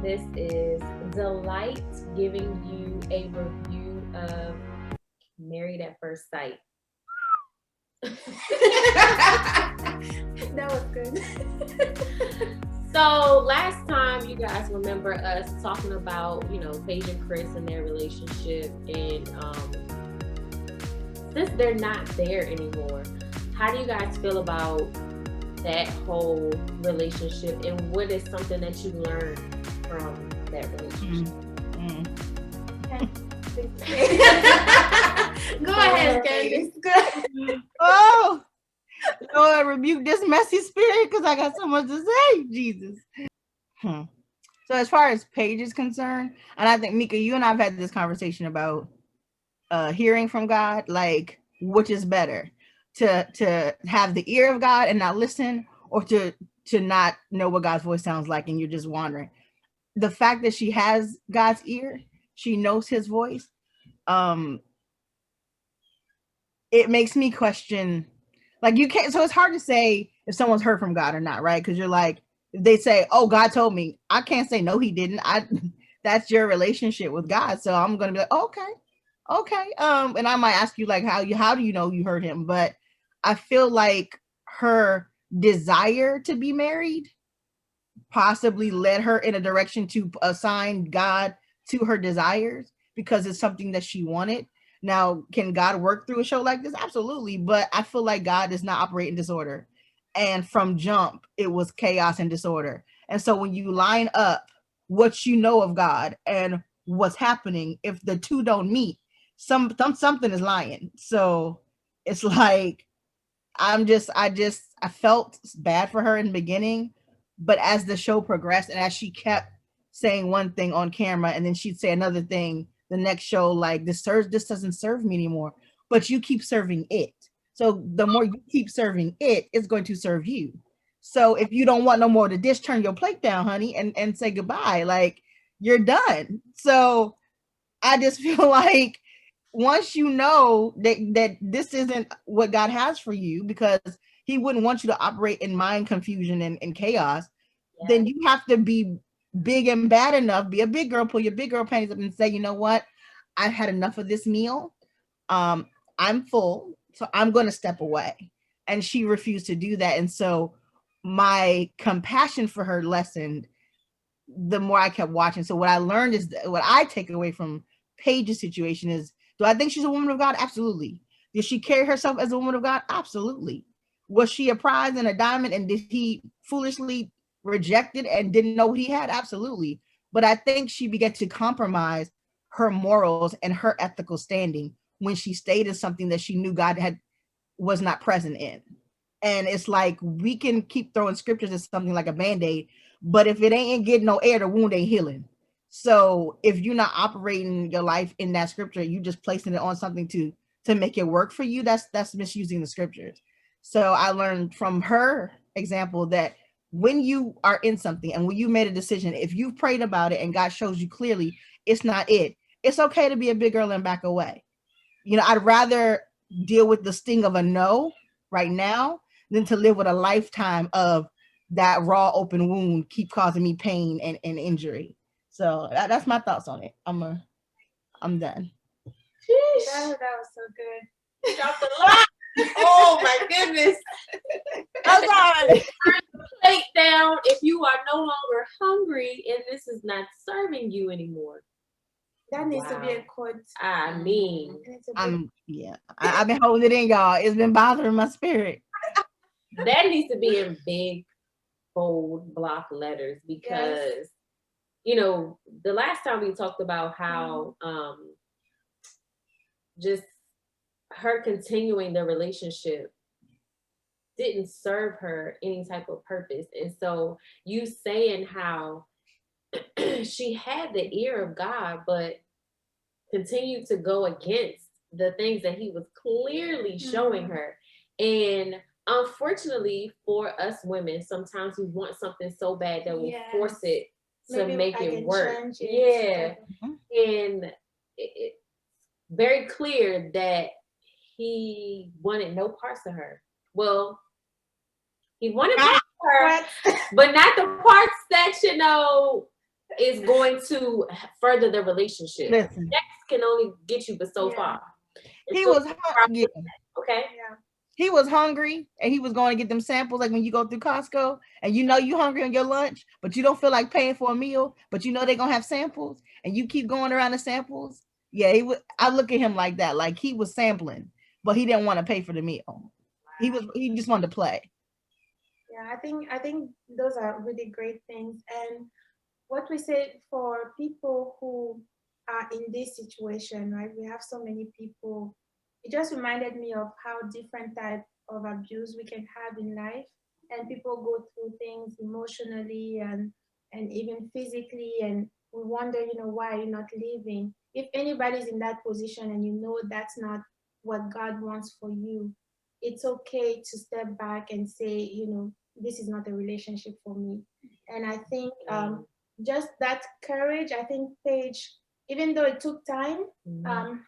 This is Delight giving you a review of Married at First Sight. That was good. So last time, you guys remember us talking about, Paige and Chris and their relationship, and since they're not there anymore, how do you guys feel about that whole relationship, and what is something that you learned from that relationship? Go ahead, Candice. Oh, Lord, rebuke this messy spirit because I got so much to say. Jesus. So as far as Paige is concerned, and I think Mika, you and I have had this conversation about hearing from God, like which is better, to have the ear of God and not listen, or to not know what God's voice sounds like and you're just wandering. The fact that she has God's ear, she knows his voice, it makes me question, like, you can't, so it's hard to say if someone's heard from God or not, right? Because you're like, if they say, oh, God told me, I can't say no, he didn't. That's your relationship with God. So I'm gonna be like, okay. And I might ask you, like, how do you know you heard him? But I feel like her desire to be married possibly led her in a direction to assign God to her desires because it's something that she wanted. Now, can God work through a show like this? Absolutely. But I feel like God does not operate in disorder. And from jump, it was chaos and disorder. And so when you line up what you know of God and what's happening, if the two don't meet, something is lying. So it's like, I felt bad for her in the beginning, but as the show progressed and as she kept saying one thing on camera and then she'd say another thing the next show, like, this doesn't serve me anymore, but you keep serving it. So the more you keep serving it, it's going to serve you. So if you don't want no more of the dish, turn your plate down, honey, and say goodbye. Like, you're done. So I just feel like once you know that this isn't what God has for you, because he wouldn't want you to operate in mind confusion and chaos, then you have to be big and bad enough, be a big girl, pull your big girl panties up and say, you know what? I've had enough of this meal. I'm full, so I'm going to step away. And she refused to do that. And so my compassion for her lessened the more I kept watching. So what I learned is what I take away from Paige's situation is, do I think she's a woman of God? Absolutely. Did she carry herself as a woman of God? Absolutely. Was she a prize and a diamond? And did he foolishly reject it and didn't know what he had? Absolutely. But I think she began to compromise her morals and her ethical standing when she stayed in something that she knew God was not present in. And it's like, we can keep throwing scriptures as something like a band-aid, but if it ain't getting no air, the wound ain't healing. So if you're not operating your life in that scripture, you just placing it on something to make it work for you, that's misusing the scriptures. So I learned from her example that when you are in something and when you made a decision, if you prayed about it and God shows you clearly it's not it, it's okay to be a big girl and back away. I'd rather deal with the sting of a no right now than to live with a lifetime of that raw open wound keep causing me pain and injury. So that's my thoughts on it. I'm done. That was so good. Drop the line. Oh my goodness. I'm sorry. Turn the plate down if you are no longer hungry and this is not serving you anymore. That needs to be a quote. I mean, I've been holding it in, y'all. It's been bothering my spirit. That needs to be in big, bold block letters, because the last time we talked about how just her continuing the relationship didn't serve her any type of purpose. And so you saying how she had the ear of God, but continued to go against the things that he was clearly showing her. And unfortunately for us women, sometimes we want something so bad that we'll force it to make it work. And it's very clear that he wanted no parts of her. Well, he wanted parts of her, but not the parts that, is going to further the relationship. Listen, Sex can only get you but so far. And he so was hungry. okay. Yeah. He was hungry and he was going to get them samples, like when you go through Costco and you know you're hungry on your lunch, but you don't feel like paying for a meal, but you know they're gonna have samples and you keep going around the samples. Yeah, he would. I look at him like that, like he was sampling, but he didn't want to pay for the meal. He just wanted to play. Yeah, I think those are really great things. And what we say for people who are in this situation, right? We have so many people. It just reminded me of how different type of abuse we can have in life, and people go through things emotionally and even physically, and we wonder, why you're not leaving. If anybody's in that position and you know that's not what God wants for you, it's okay to step back and say, this is not a relationship for me. And I think just that courage, I think Paige, even though it took time,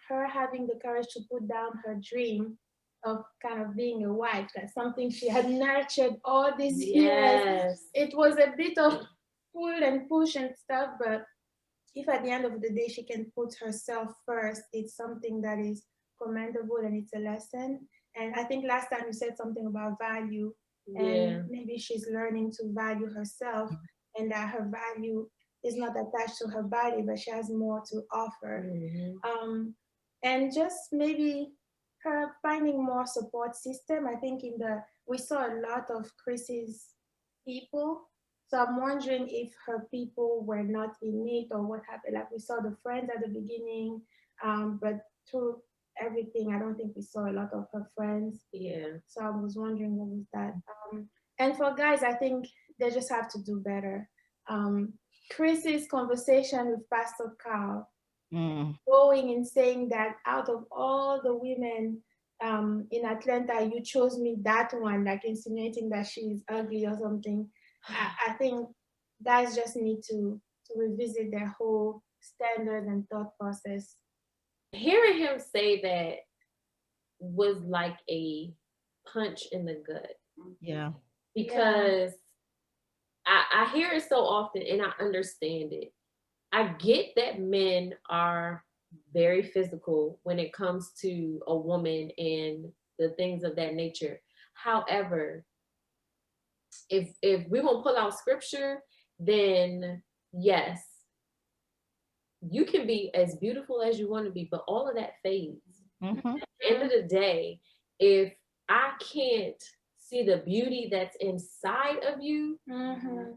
her having the courage to put down her dream of kind of being a wife, that's something she had nurtured all these years. It was a bit of pull and push and stuff, but if at the end of the day she can put herself first, it's something that is commendable and it's a lesson. And I think last time you said something about value, and maybe she's learning to value herself, and that her value is not attached to her body, but she has more to offer. And just maybe her finding more support system. I think we saw a lot of Chris's people, so I'm wondering if her people were not in it or what happened. Like we saw the friends at the beginning, but through everything, I don't think we saw a lot of her friends. Yeah. So I was wondering what was that. And for guys, I think they just have to do better. Chris's conversation with Pastor Carl, going and saying that out of all the women in Atlanta, you chose me, that one, like insinuating that she's ugly or something. I think guys just need to revisit their whole standard and thought process. Hearing him say that was like a punch in the gut. Yeah. Because I hear it so often and I understand it. I get that men are very physical when it comes to a woman and the things of that nature. However, if we're gonna pull out scripture, then yes, you can be as beautiful as you want to be, but all of that fades. At the end of the day, if I can't see the beauty that's inside of you,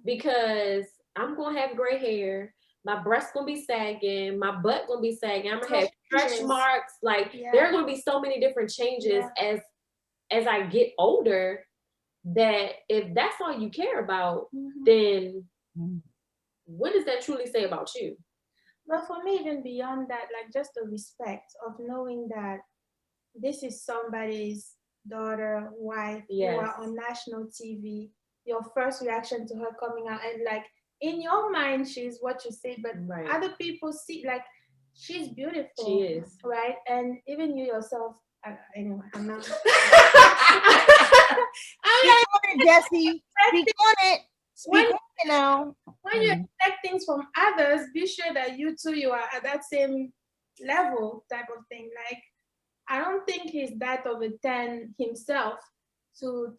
because I'm gonna have gray hair, my breasts gonna be sagging, my butt gonna be sagging, I'm gonna have stretch marks. Like there are gonna be so many different changes as I get older, that if that's all you care about, then what does that truly say about you? But for me, even beyond that, like just the respect of knowing that this is somebody's daughter, wife, you are on national TV, your first reaction to her coming out, and like in your mind, she's what you say, but other people see, like, she's beautiful. She is. Right? And even you yourself, anyway, I'm not. I'm like, Jesse, speak on it. Speak on it now. When you expect things from others, be sure that you too, you are at that same level type of thing. Like, I don't think he's that of a 10 himself to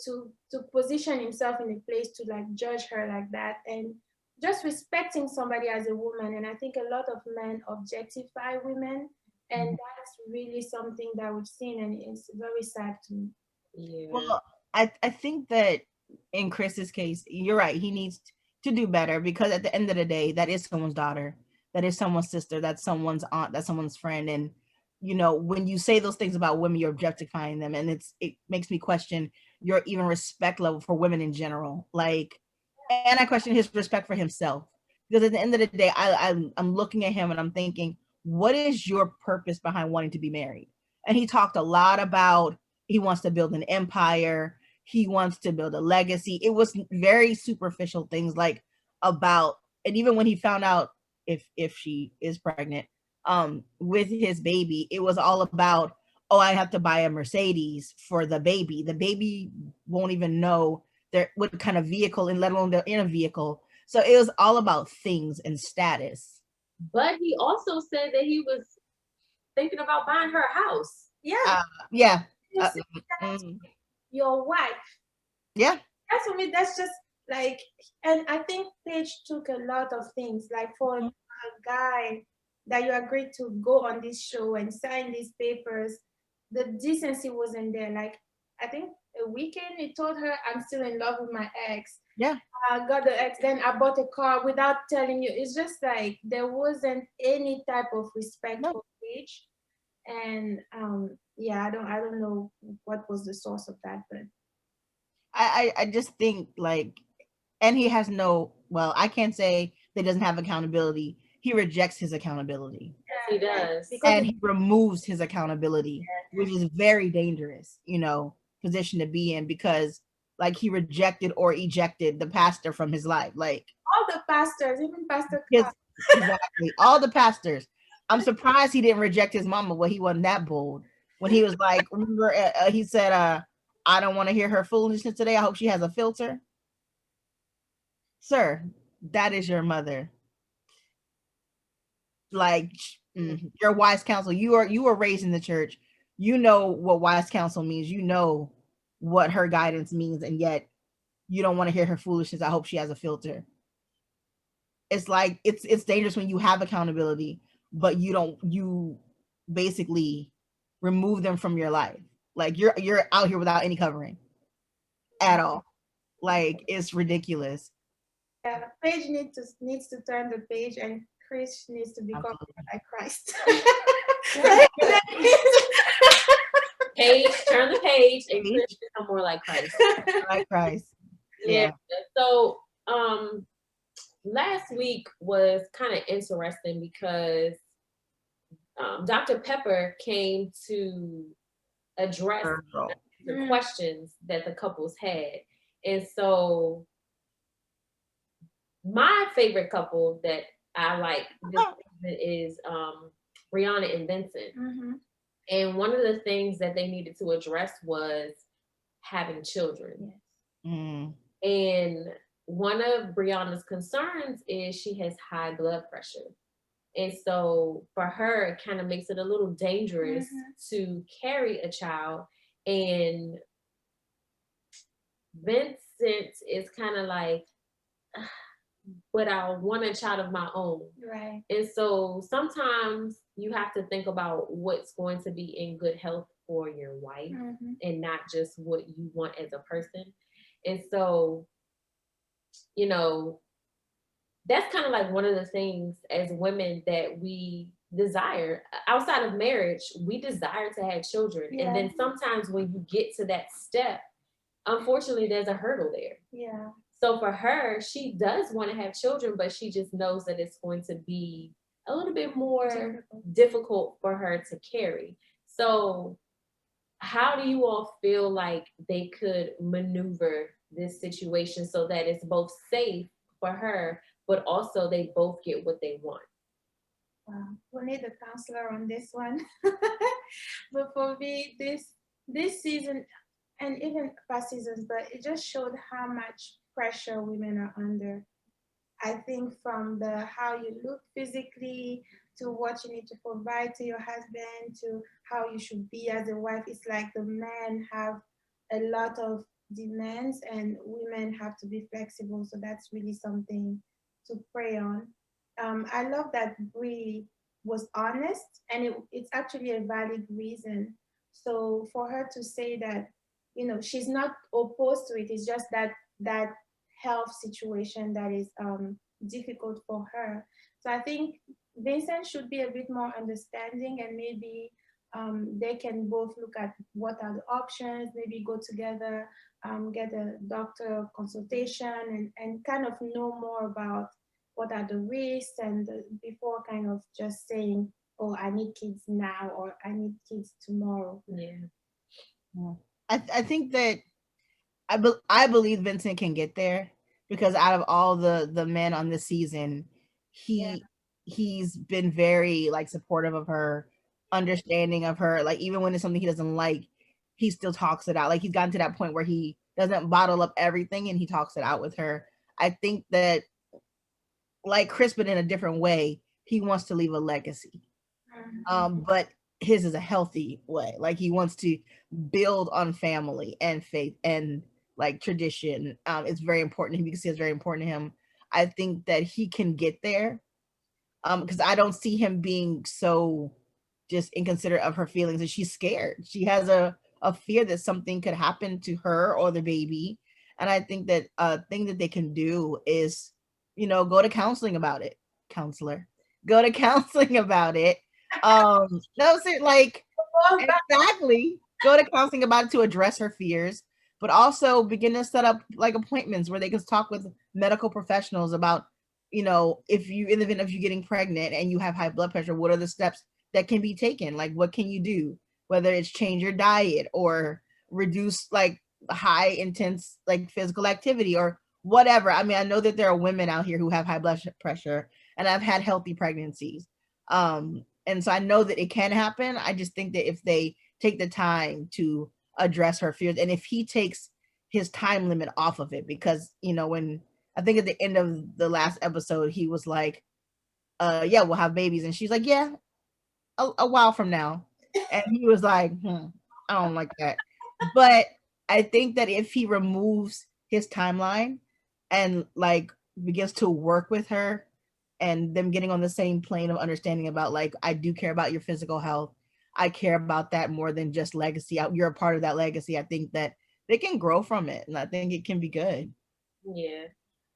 position himself in a place to like judge her like that, and just respecting somebody as a woman. And I think a lot of men objectify women, and that's really something that we've seen, and it's very sad to me. Yeah. Well, I think that in Chris's case, you're right. He needs to do better, because at the end of the day, that is someone's daughter, that is someone's sister, that's someone's aunt, that's someone's friend. And when you say those things about women, you're objectifying them, and it makes me question your even respect level for women in general. Like, and I question his respect for himself, because at the end of the day, I'm looking at him and I'm thinking, what is your purpose behind wanting to be married? And he talked a lot about he wants to build an empire, he wants to build a legacy. It was very superficial things, like about, and even when he found out if she is pregnant with his baby, it was all about, oh, I have to buy a Mercedes for the baby. The baby won't even know what kind of vehicle, and let alone they're in a vehicle. So it was all about things and status. But he also said that he was thinking about buying her a house. Yeah. Yeah. Mm. Your wife. Yeah. That's for me. That's just like, and I think Paige took a lot of things. Like for a guy that you agreed to go on this show and sign these papers, the decency wasn't there. Like I think a weekend he told her, "I'm still in love with my ex." Yeah. I got the ex, then I bought a car without telling you. It's just like there wasn't any type of respect for Paige. And yeah, I don't know what was the source of that, but I just think like, and he has no, well, I can't say that he doesn't have accountability. He rejects his accountability. Yes, he does. And he removes his accountability, which is very dangerous, position to be in, because like he rejected or ejected the pastor from his life. Like all the pastors, even Pastor exactly, all the pastors. I'm surprised he didn't reject his mama. Well, he wasn't that bold when he was like, remember, he said, I don't want to hear her foolishness today. I hope she has a filter. Sir, that is your mother. Like, your wise counsel. You were raised in the church. You know what wise counsel means. You know what her guidance means, and yet you don't want to hear her foolishness. I hope she has a filter. It's like it's dangerous when you have accountability, but you basically remove them from your life. Like you're out here without any covering at all. Like it's ridiculous. Yeah, Paige needs to turn the page, and Chris needs to become like Christ. Page, turn the page, and Chris become more like Christ. Like Christ. Yeah. So last week was kind of interesting because Dr. Pepper came to address the questions that the couples had. And so my favorite couple that I like this season is Brianna and Vincent. Mm-hmm. And one of the things that they needed to address was having children. Yes. Mm. And one of Brianna's concerns is she has high blood pressure. And so for her, it kind of makes it a little dangerous to carry a child. And Vincent is kind of like, but I want a child of my own. Right. And so sometimes you have to think about what's going to be in good health for your wife and not just what you want as a person. And so, that's kind of like one of the things as women that we desire outside of marriage. We desire to have children. Yeah. And then sometimes when you get to that step, unfortunately, there's a hurdle there. Yeah. So for her, she does want to have children, but she just knows that it's going to be a little bit more difficult for her to carry. So how do you all feel like they could maneuver this situation so that it's both safe for her, but also they both get what they want? We'll need a counselor on this one. But for me, this season, and even past seasons, but it just showed how much pressure women are under. I think from the how you look physically to what you need to provide to your husband to how you should be as a wife. It's like the men have a lot of demands and women have to be flexible. So that's really something to pray on. I love that Brie was honest, and it's actually a valid reason. So for her to say that, she's not opposed to it, it's just that health situation that is difficult for her. So I think Vincent should be a bit more understanding, and maybe they can both look at what are the options, maybe go together, get a doctor consultation, and kind of know more about what are the risks, and before kind of just saying, oh, I need kids now or I need kids tomorrow. Yeah. I think that I believe Vincent can get there, because out of all the men on this season, he's been very like supportive of her, understanding of her. Like even when it's something he doesn't like, he still talks it out. Like he's gotten to that point where he doesn't bottle up everything and he talks it out with her. I think that like Chris, but in a different way. He wants to leave a legacy. But his is a healthy way. Like he wants to build on family and faith and like tradition. It's very important to him. You can see it's very important to him. I think that he can get there. Because I don't see him being so just inconsiderate of her feelings, and she's scared. She has a fear that something could happen to her or the baby. And I think that a thing that they can do is, go to counseling about it. Counselor. Go to counseling about it. No, like exactly. Go to counseling about it to address her fears, but also begin to set up like appointments where they can talk with medical professionals about, if you in the event of you getting pregnant and you have high blood pressure, what are the steps that can be taken? Like what can you do? Whether it's change your diet or reduce like high intense like physical activity or whatever. I mean, I know that there are women out here who have high blood pressure and I've had healthy pregnancies. And so I know that it can happen. I just think that if they take the time to address her fears, and if he takes his time limit off of it, because when I think at the end of the last episode he was like, yeah, we'll have babies, and she's like, yeah, a while from now, and he was like, I don't like that. But I think that if he removes his timeline and like begins to work with her and them getting on the same plane of understanding about like, I do care about your physical health, I care about that more than just legacy, you're a part of that legacy, I think that they can grow from it, and I think it can be good. Yeah.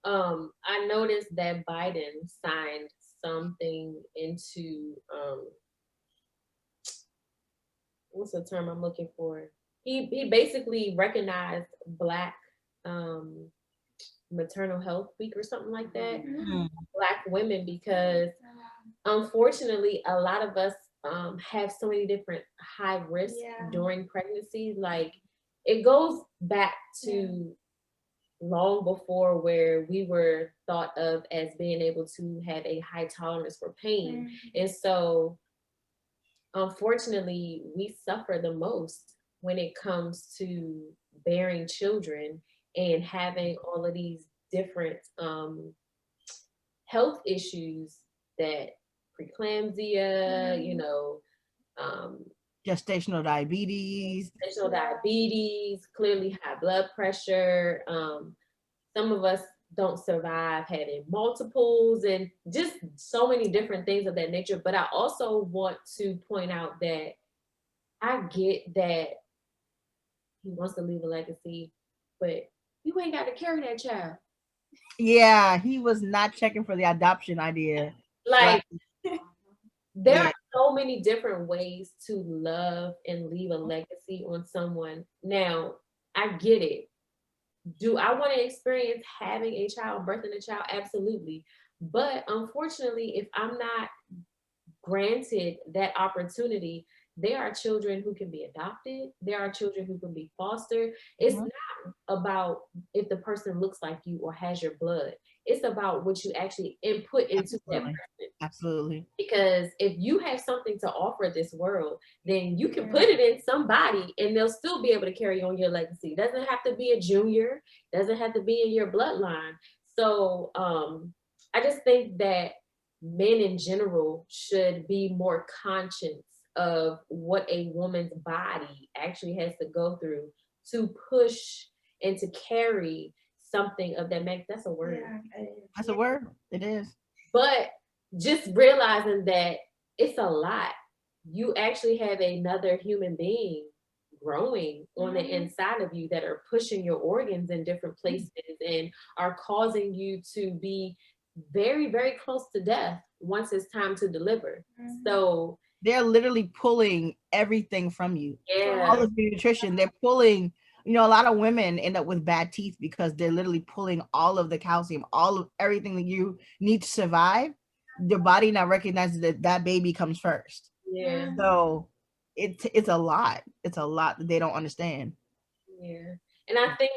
I noticed that Biden signed something into what's the term I'm looking for? He basically recognized Black um maternal health week or something like that. Black women, because unfortunately a lot of us have so many different high risks during pregnancy. Like it goes back to long before where we were thought of as being able to have a high tolerance for pain. And so unfortunately we suffer the most when it comes to bearing children and having all of these different health issues, that preeclampsia, um, Gestational diabetes, clearly high blood pressure. Some of us don't survive having multiples and just so many different things of that nature. But I also want to point out that I get that he wants to leave a legacy, but you ain't got to carry that child. Yeah, he was not checking for the adoption idea. Like, there Yeah. are so many different ways to love and leave a legacy on someone. Now, I get it. Do I want to experience having a child, birthing a child? Absolutely. But unfortunately, if I'm not granted that opportunity, there are children who can be adopted. There are children who can be fostered. It's not about if the person looks like you or has your blood. It's about what you actually input into that person. Absolutely. Because if you have something to offer this world, then you can put it in somebody and they'll still be able to carry on your legacy. Doesn't have to be a junior, doesn't have to be in your bloodline. So I just think that men in general should be more conscious of what a woman's body actually has to go through to push and to carry something of that make. That's a word. That's a word. It is. But just realizing that it's a lot. You actually have another human being growing on the inside of you that are pushing your organs in different places and are causing you to be very, very close to death once it's time to deliver. So they're literally pulling everything from you. Yeah. All of the nutrition. They're pulling, a lot of women end up with bad teeth because they're literally pulling all of the calcium, all of everything that you need to survive. Your body now recognizes that baby comes first. Yeah. So it's a lot. It's a lot that they don't understand. Yeah. And I think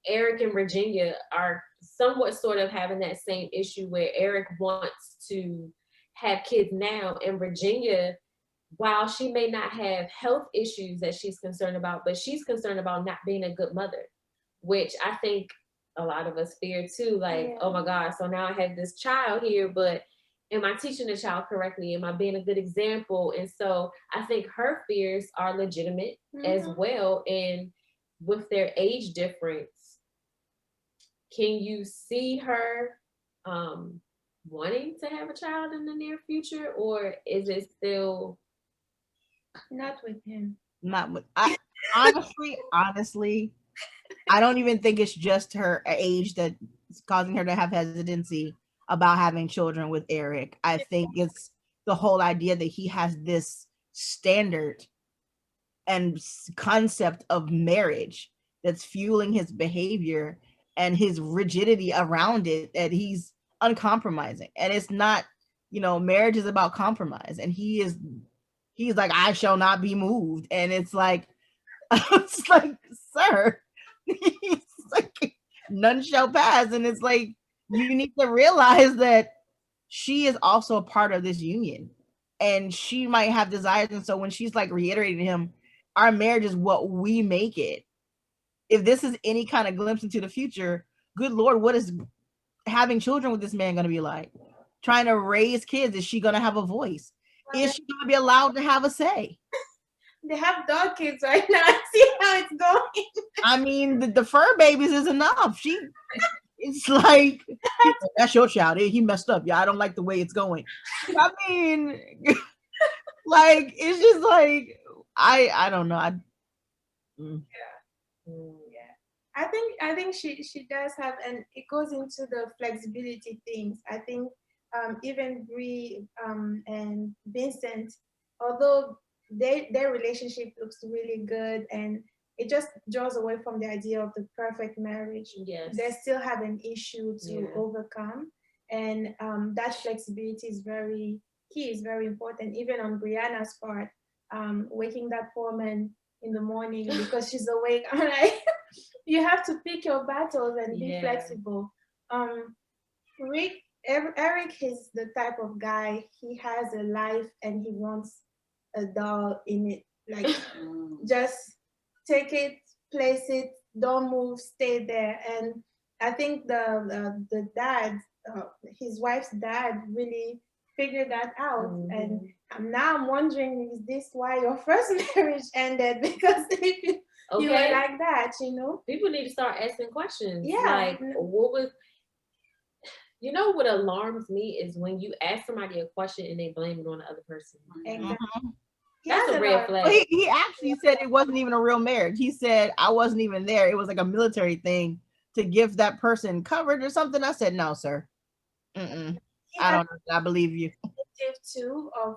Eric and Virginia are somewhat sort of having that same issue where Eric wants to have kids now, and Virginia, while she may not have health issues that she's concerned about, but she's concerned about not being a good mother, which I think a lot of us fear too. Like, Yeah. oh my God, so now I have this child here, but am I teaching the child correctly? Am I being a good example? And so I think her fears are legitimate as well. And with their age difference, can you see her wanting to have a child in the near future, or is it still Not with him. Not with I honestly, I don't even think it's just her age that's causing her to have hesitancy about having children with Eric. I think it's the whole idea that he has this standard and concept of marriage that's fueling his behavior and his rigidity around it, that he's uncompromising. And it's not, marriage is about compromise, and he's like, I shall not be moved. And it's like, it's like, sir, it's like none shall pass. And it's like, you need to realize that she is also a part of this union, and she might have desires. And so when she's like reiterating to him, our marriage is what we make it. If this is any kind of glimpse into the future, good Lord, what is having children with this man going to be like? Trying to raise kids, is she going to have a voice? Is she going to be allowed to have a say? They have dog kids right now. See how it's going. I mean, the fur babies is enough. It's like, that's your child. He messed up. Yeah, I don't like the way it's going. I mean, like, it's just like, I don't know. I think she does have, and it goes into the flexibility things. I think even Bree and Vincent, although their relationship looks really good, and it just draws away from the idea of the perfect marriage. Yes. They still have an issue to overcome, and that flexibility is very key, is very important. Even on Brianna's part, waking that poor man in the morning because she's awake. I'm like, you have to pick your battles and be flexible. Eric is the type of guy, he has a life and he wants a doll in it. Like, just take it, place it, don't move, stay there. And I think the dad, his wife's dad, really figured that out. And now I'm wondering, is this why your first marriage ended? Because if you were like that, people need to start asking questions. Yeah. Like, what was? What alarms me is when you ask somebody a question and they blame it on the other person. Exactly. That's a red flag. Well, he actually said it wasn't even a real marriage. He said, I wasn't even there. It was like a military thing to give that person coverage or something. I said, no, sir. I don't know. I believe you. Too, of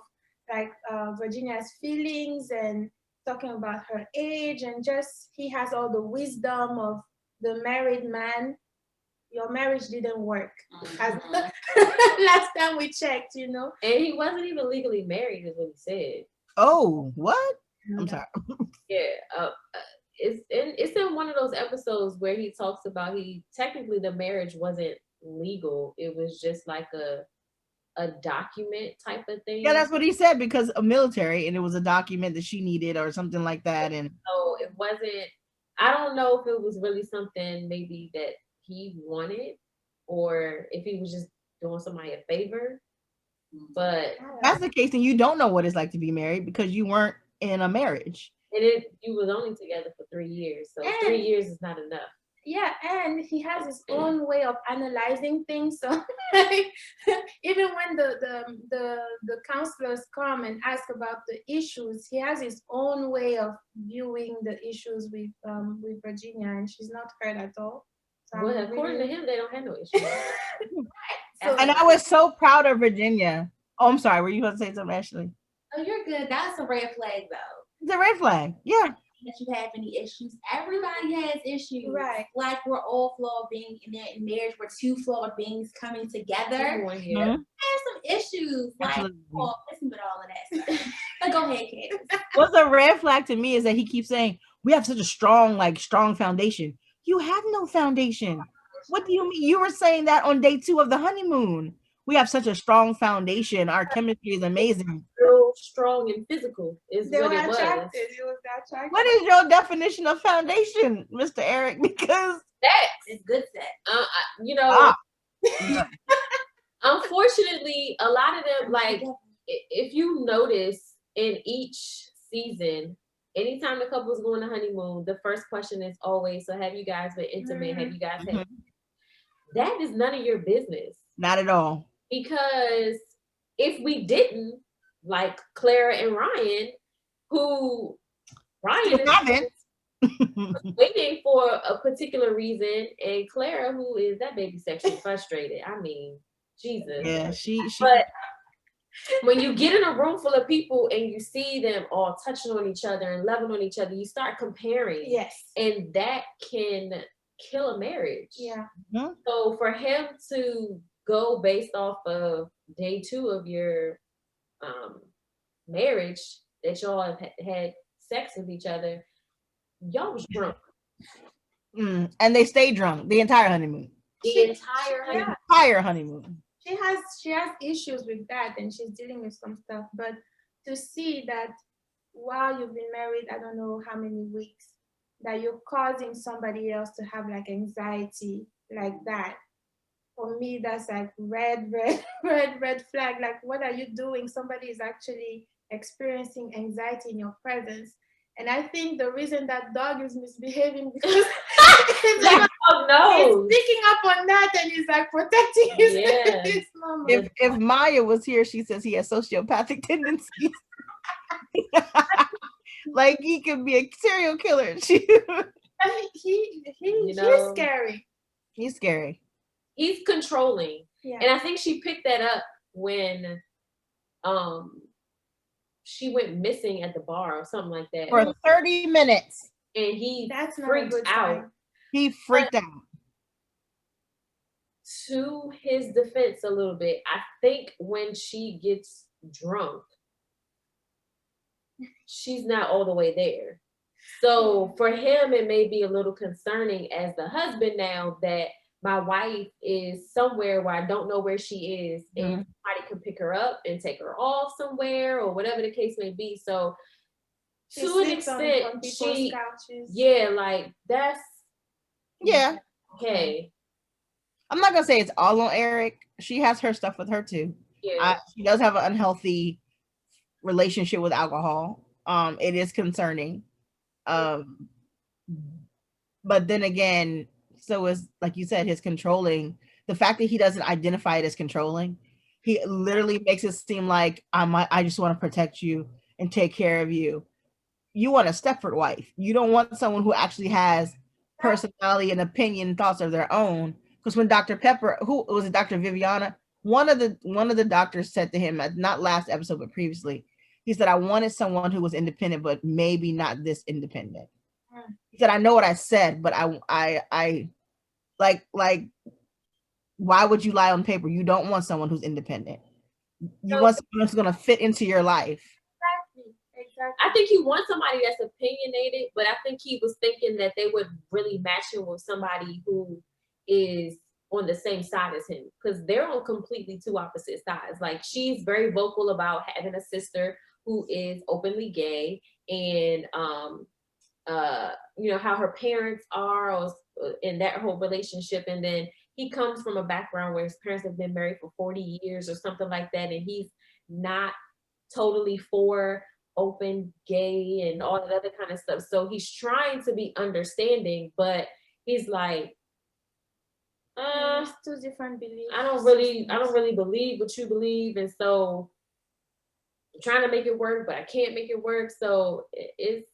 like Virginia's feelings and talking about her age, and just he has all the wisdom of the married man. Your marriage didn't work. Last time we checked, And he wasn't even legally married, is what he said. Oh, what? I'm sorry. Yeah. It's in one of those episodes where he talks about technically the marriage wasn't legal. It was just like a document type of thing. Yeah, that's what he said, because of military, and it was a document that she needed or something like that. And so it wasn't, I don't know if it was really something maybe that he wanted, or if he was just doing somebody a favor. But that's the case, and you don't know what it's like to be married because you weren't in a marriage. And you was only together for 3 years, so 3 years is not enough. Yeah, and he has his own way of analyzing things. So even when the counselors come and ask about the issues, he has his own way of viewing the issues with Virginia, and she's not heard at all. So well, according to him, they don't have no issues. And I was so proud of Virginia. Oh, I'm sorry. Were you going to say something, Ashley? Oh, you're good. That's a red flag, though. It's a red flag. Yeah. That you have any issues. Everybody has issues. Right. Like, we're all flawed beings in marriage. We're two flawed beings coming together. Yeah. Have some issues. Like, listen with all of that stuff. But go ahead, Candace. What's a red flag to me is that he keeps saying, we have such a strong foundation. You have no foundation. What do you mean? You were saying that on day 2 of the honeymoon. We have such a strong foundation. Our chemistry is amazing. strong and physical is They what were it was. attracted. It was attracted. What is your definition of foundation, Mr. Eric? Because Sex. It's good sex. You know, yeah. unfortunately, a lot of them, like, if you notice in each season, anytime the couple's going on honeymoon, the first question is always, so have you guys been intimate? Have you guys had? That is none of your business. Not at all. Because if we didn't, like Clara and Ryan, who Ryan is waiting for a particular reason, and Clara, who is that baby sexually frustrated. I mean, Jesus. Yeah, she. But when you get in a room full of people and you see them all touching on each other and loving on each other, you start comparing. Yes. And that can kill a marriage. Yeah. So for him to go based off of day 2 of your marriage, that y'all have had sex with each other, y'all was drunk. And they stayed drunk the entire honeymoon. The entire honeymoon. She has issues with that, and she's dealing with some stuff. But to see that while you've been married, I don't know how many weeks, that you're causing somebody else to have like anxiety like that, for me, that's like red flag. Like, what are you doing? Somebody is actually experiencing anxiety in your presence. And I think the reason that dog is misbehaving because he's picking up on that and he's like protecting his mama. If Maya was here, she says he has sociopathic tendencies. Like he could be a serial killer. He's scary. He's scary. He's controlling. Yeah. And I think she picked that up when she went missing at the bar or something like that. For 30 minutes. And he freaked out. He freaked out. To his defense a little bit, I think when she gets drunk, she's not all the way there. So for him, it may be a little concerning as the husband now that my wife is somewhere where I don't know where she is, and somebody can pick her up and take her off somewhere or whatever the case may be. So to an extent, like that's okay. I'm not gonna say it's all on Eric. She has her stuff with her too. Yeah. She does have an unhealthy relationship with alcohol. It is concerning. But then again, so is, like you said, his controlling. The fact that he doesn't identify it as controlling, he literally makes it seem like I just want to protect you and take care of you. You want a Stepford wife. You don't want someone who actually has personality and opinion, thoughts of their own. Because when Dr. Pepper, who was it, Dr. Viviana, one of the doctors said to him, not last episode but previously, he said, I wanted someone who was independent, but maybe not this independent. He said, I know what I said, but I like, why would you lie on paper? You don't want someone who's independent. You want someone who's going to fit into your life. Exactly. I think he wants somebody that's opinionated, but I think he was thinking that they would really match him with somebody who is on the same side as him, because they're on completely two opposite sides. Like, she's very vocal about having a sister who is openly gay, and you know, how her parents are in that whole relationship. And then he comes from a background where his parents have been married for 40 years or something like that, and he's not totally for open gay and all that other kind of stuff. So he's trying to be understanding, but he's like, two different beliefs. I don't really believe what you believe, and so I'm trying to make it work, but I can't make it work. So it's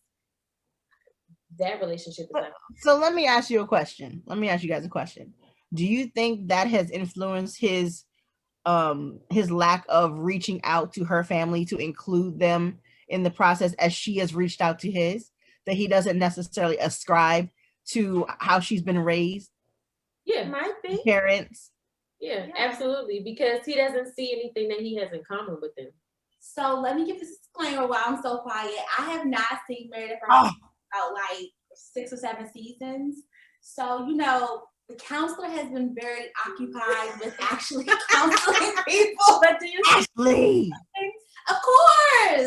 that relationship is so let me ask you a question. Let me ask you guys a question. Do you think that has influenced his lack of reaching out to her family to include them in the process as she has reached out to his, that he doesn't necessarily ascribe to how she's been raised? Yeah, might be. Parents. Yeah, absolutely, because he doesn't see anything that he has in common with them. So let me give this disclaimer while I'm so quiet. I have not seen Married at First Sight about like 6 or 7 seasons. So, you know, the counselor has been very occupied with actually counseling people. But do you Ashley? Of course.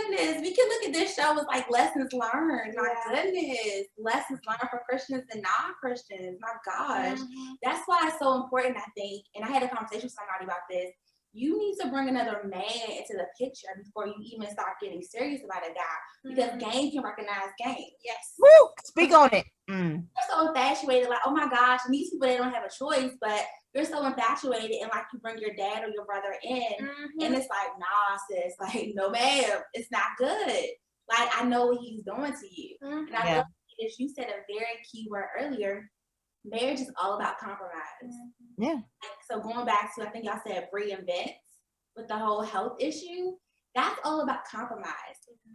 goodness. We can look at this show as like lessons learned. My Yeah. goodness. Lessons learned for Christians and non-Christians. My gosh. Mhm. That's why it's so important, I think. And I had a conversation with somebody about this. You need to bring another man into the picture before you even start getting serious about a guy. Because game can recognize game. Yes. Woo! Speak on it. You're so infatuated, like, oh my gosh, and these people, they don't have a choice, but you're so infatuated, and like you bring your dad or your brother in, and it's like, nah, sis, like, no, ma'am, it's not good. Like, I know what he's doing to you. And I love that you said a very key word earlier. Marriage is all about compromise. Yeah. Like, so going back to, I think y'all said reinvent with the whole health issue, that's all about compromise.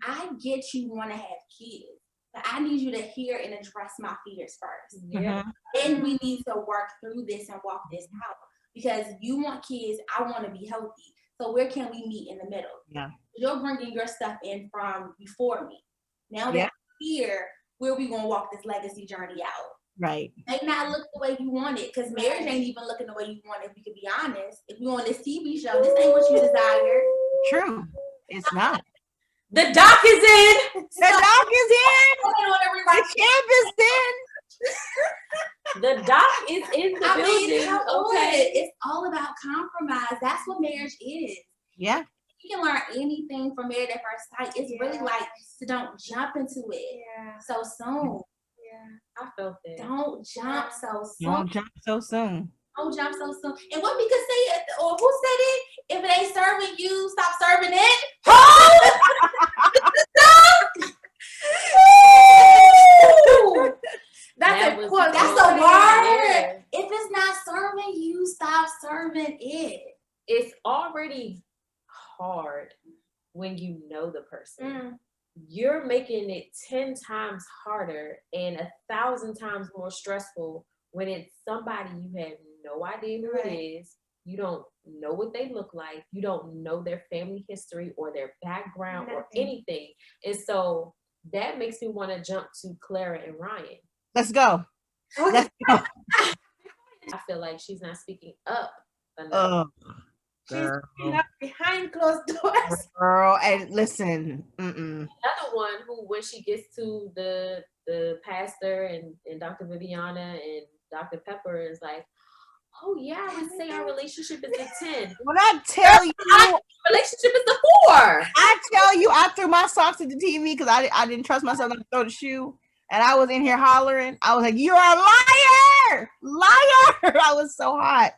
I get you want to have kids, but I need you to hear and address my fears first. Yeah. Then we need to work through this and walk this out. Because you want kids, I want to be healthy. So where can we meet in the middle? Yeah. You're bringing your stuff in from before me. Now that I'm here, where are we going to walk this legacy journey out? Right. May not look the way you want it, because marriage ain't even looking the way you want it, if we could be honest. If you on this TV show, this ain't what you desired. True. It's not. The doc is in. The dog is in. The champ is in. The doc is in the I mean, building. come on. Okay. It's all about compromise. That's what marriage is. Yeah. You can learn anything from Married at First Sight. It's really like, so don't jump into it Yeah. so soon. Yeah. I felt that. Don't jump so soon. Don't jump so soon. Don't jump so soon. And what we could say, or who said it? If it ain't serving you, stop serving it. That's a quote. That's a word. If it's not serving you, stop serving it. It's already hard when you know the person. You're making it 10 times harder and 1,000 times more stressful when it's somebody you have no idea who it is. You don't know what they look like. You don't know their family history or their background or anything. And so that makes me want to jump to Clara and Ryan. Let's go. Let's go. I feel like she's not speaking up enough. She's up behind closed doors. Girl, and listen. Another one who, when she gets to the pastor and Dr. Viviana and Dr. Pepper, is like, oh yeah, I would say our relationship is a 10. When I tell you, relationship is a 4. I tell you, I threw my socks at the TV because I didn't trust myself to throw the shoe. And I was in here hollering. I was like, you're a liar! Liar! I was so hot.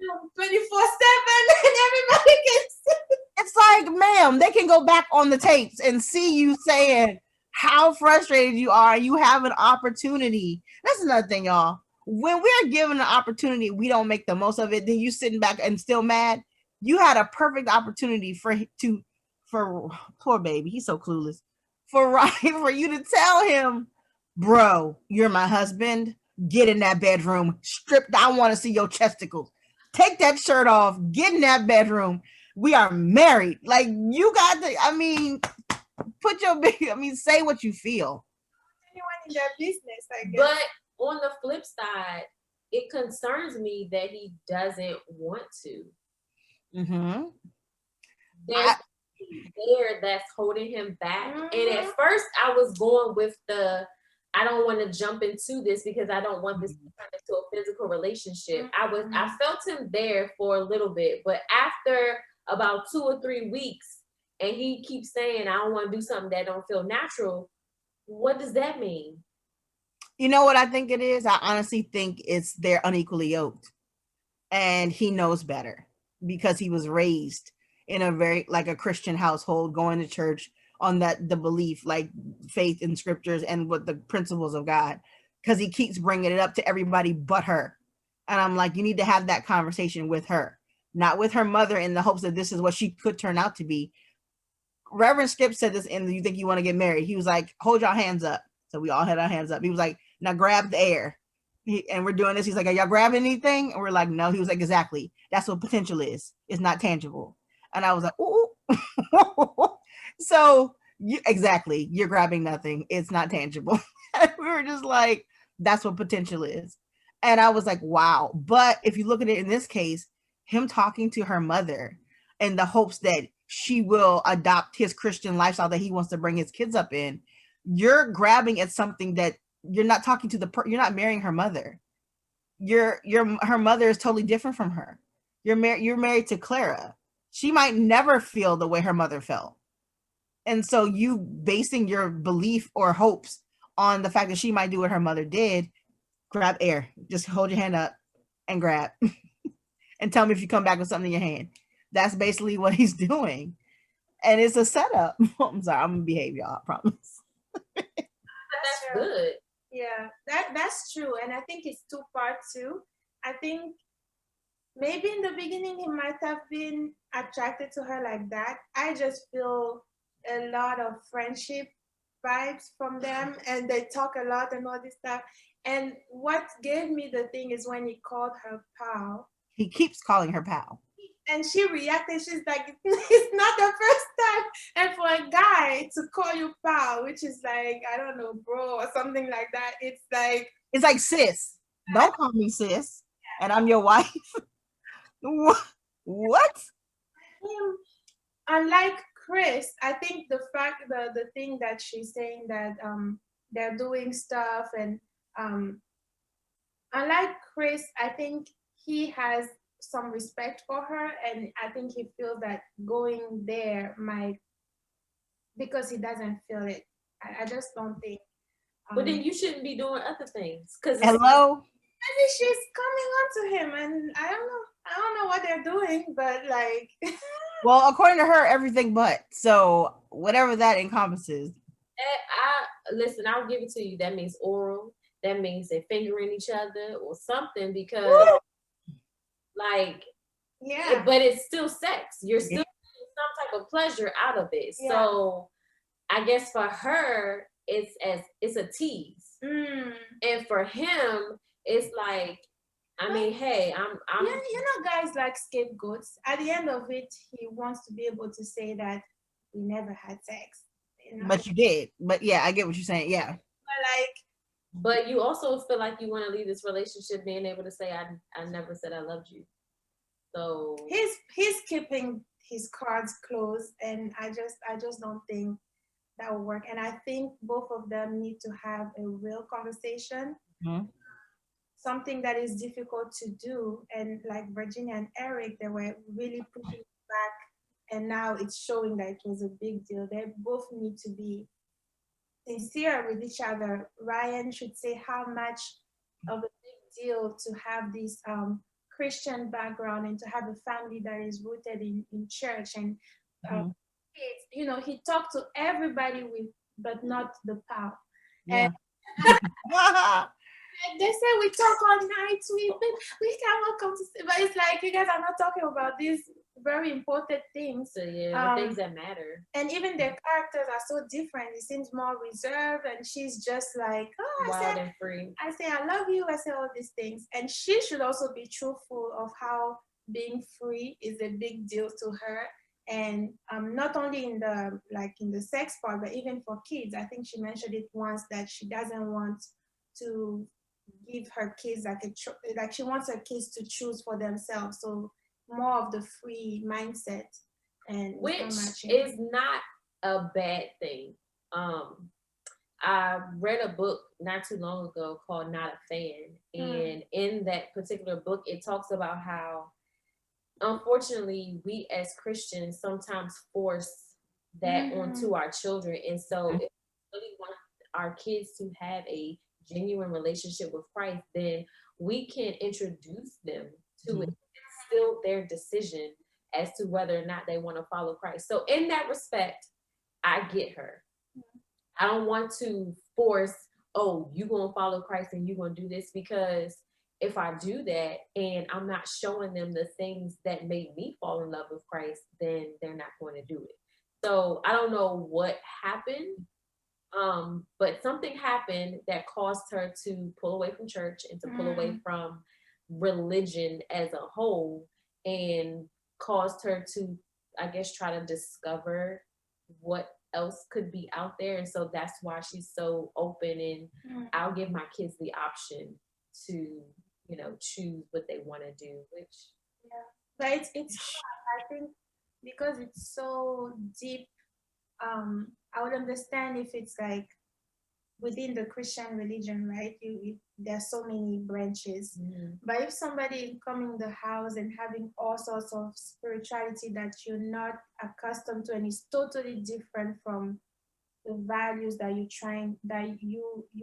24/7 and everybody can see. It's like, ma'am, they can go back on the tapes and see you saying how frustrated you are. You have an opportunity. That's another thing, y'all. When we're given an opportunity, we don't make the most of it. Then you sitting back and still mad. You had a perfect opportunity for poor baby. He's so clueless. For Ryan, for you to tell him, bro, you're my husband. Get in that bedroom. Stripped. I want to see your chesticles. Take that shirt off. Get in that bedroom. We are married. Like, you got to, say what you feel. Anyone in their business, I guess. But on the flip side, it concerns me that he doesn't want to. There's there that's holding him back. And at first I was going with I don't want to jump into this because I don't want this to turn into a physical relationship. I felt him there for a little bit, but after about 2 or 3 weeks, and he keeps saying, I don't want to do something that don't feel natural. What does that mean? You know what I think it is? I honestly think it's they're unequally yoked, and he knows better because he was raised in a very like a Christian household, going to church on the belief, like faith in scriptures and what the principles of God, because he keeps bringing it up to everybody but her. And I'm like, you need to have that conversation with her, not with her mother, in the hopes that this is what she could turn out to be. Reverend Skip said this in You Think You Want to Get Married? He was like, hold your hands up. So we all had our hands up. He was like, now grab the air. And we're doing this. He's like, are y'all grabbing anything? And we're like, no. He was like, exactly. That's what potential is. It's not tangible. And I was like, ooh. So exactly, you're grabbing nothing. It's not tangible. We were just like, that's what potential is. And I was like, wow. But if you look at it in this case, him talking to her mother in the hopes that she will adopt his Christian lifestyle that he wants to bring his kids up in. You're grabbing at something that you're not talking to you're not marrying her mother. Her mother is totally different from her. You're married to Clara. She might never feel the way her mother felt. And so you basing your belief or hopes on the fact that she might do what her mother did, grab air. Just hold your hand up and grab. And tell me if you come back with something in your hand. That's basically what he's doing. And it's a setup. I'm sorry, I'm gonna behave, y'all, I promise. That's good. Yeah, that's true. And I think it's two-part too. I think maybe in the beginning he might have been attracted to her like that. I just feel a lot of friendship vibes from them, and they talk a lot and all this stuff. And what gave me the thing is when he called her pal. He keeps calling her pal. And she reacted, she's like, it's not the first time. And for a guy to call you pal, which is like, I don't know, bro, or something like that, it's like sis. Don't call me sis. And I'm your wife. What? Unlike Chris, I think the thing that she's saying that they're doing stuff, and unlike Chris, I think he has some respect for her, and I think he feels that going there might, because he doesn't feel it. I just don't think. But then you shouldn't be doing other things. Because hello, maybe she's coming on to him, and I don't know what they're doing, but like. Well, according to her, everything but. So whatever that encompasses. Listen, I'll give it to you. That means oral. That means they're fingering each other or something, because like, yeah, but it's still sex. You're still getting some type of pleasure out of it. Yeah. So I guess for her, it's a tease. And for him, it's like, I mean, hey, I'm guys like scapegoats. At the end of it, he wants to be able to say that we never had sex. But you did. But yeah, I get what you're saying. Yeah. But you also feel like you want to leave this relationship being able to say, I never said I loved you. So he's keeping his cards close, and I just don't think that will work. And I think both of them need to have a real conversation. Mm-hmm. Something that is difficult to do, and like Virginia and Eric, they were really pushing back, and now it's showing that it was a big deal. They both need to be sincere with each other. Ryan should say how much of a big deal to have this Christian background and to have a family that is rooted in church, and he talked to everybody but not the pal. Yeah. And they say we talk all night, we cannot come to sleep. But it's like, you guys are not talking about these very important things. So the things that matter. And even their characters are so different. He seems more reserved, and she's just like, wild and free. I say I love you, I say all these things. And she should also be truthful of how being free is a big deal to her. And not only in the sex part, but even for kids. I think she mentioned it once that she doesn't want to give her kids like she wants her kids to choose for themselves. So more of the free mindset, and which is not a bad thing. I read a book not too long ago called Not a Fan, and in that particular book, it talks about how, unfortunately, we as Christians sometimes force that onto our children, and so if we really want our kids to have a genuine relationship with Christ, then we can introduce them to it. It's still their decision as to whether or not they want to follow Christ. So in that respect, I get her. I don't want to force, you gonna follow Christ and you gonna do this, because if I do that and I'm not showing them the things that made me fall in love with Christ, then they're not going to do it. So I don't know what happened. But something happened that caused her to pull away from church and to pull away from religion as a whole, and caused her to, I guess, try to discover what else could be out there. And so that's why she's so open, and I'll give my kids the option to, choose what they want to do, which but it's hard. I think because it's so deep. I would understand if it's like within the Christian religion, right? There's so many branches. But if somebody coming in the house and having all sorts of spirituality that you're not accustomed to, and it's totally different from the values that you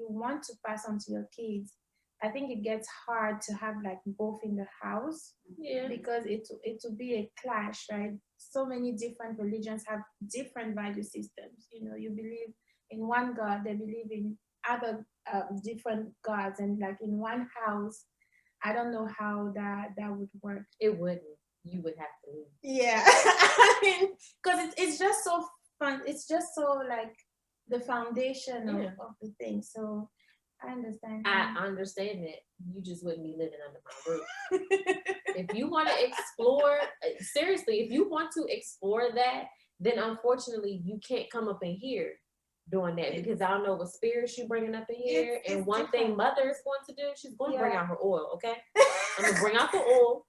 want to pass on to your kids, I think it gets hard to have like both in the house. Yeah. Because it will be a clash, right? So many different religions have different value systems. You believe in one God, they believe in other different gods, and like in one house, I don't know how that would work. It wouldn't. You would have to leave. Yeah. I mean, because it's just so fun. It's just so like the foundation of the thing. So I understand. I understand that. You just wouldn't be living under my roof. If you want to explore, seriously, if you want to explore that, then unfortunately you can't come up in here doing that, because I don't know what spirits you bringing up in here. And one thing Mother is going to do, she's going to bring out her oil, okay? I'm going to bring out the oil,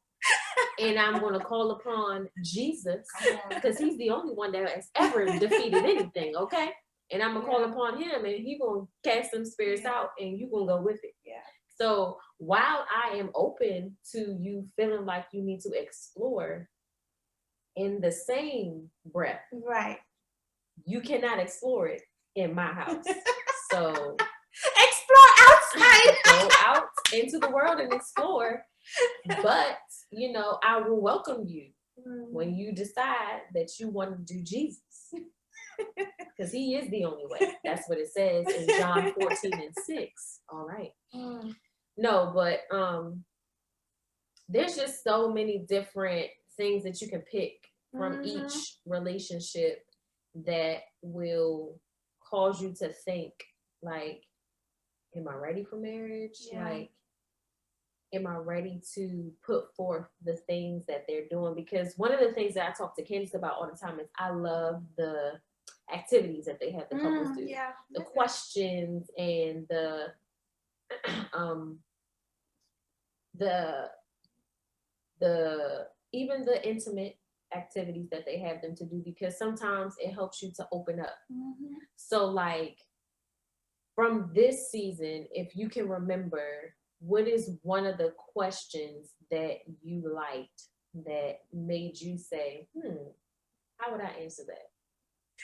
and I'm going to call upon Jesus, because he's the only one that has ever defeated anything, okay? And I'm going to call upon him, and he's going to cast them spirits out, and you're going to go with it. Yeah. So while I am open to you feeling like you need to explore, in the same breath, right, you cannot explore it in my house. So explore outside. Go out into the world and explore. But I will welcome you when you decide that you want to do Jesus. Because he is the only way. That's what it says in John 14:6. All right. No, but there's just so many different things that you can pick from each relationship that will cause you to think, like, am I ready for marriage? Yeah. Like, am I ready to put forth the things that they're doing? Because one of the things that I talk to Candace about all the time is I love the activities that they have the couples do. Yeah. The questions and the even the intimate activities that they have them to do, because sometimes it helps you to open up. So like from this season, if you can remember, what is one of the questions that you liked that made you say, how would I answer that?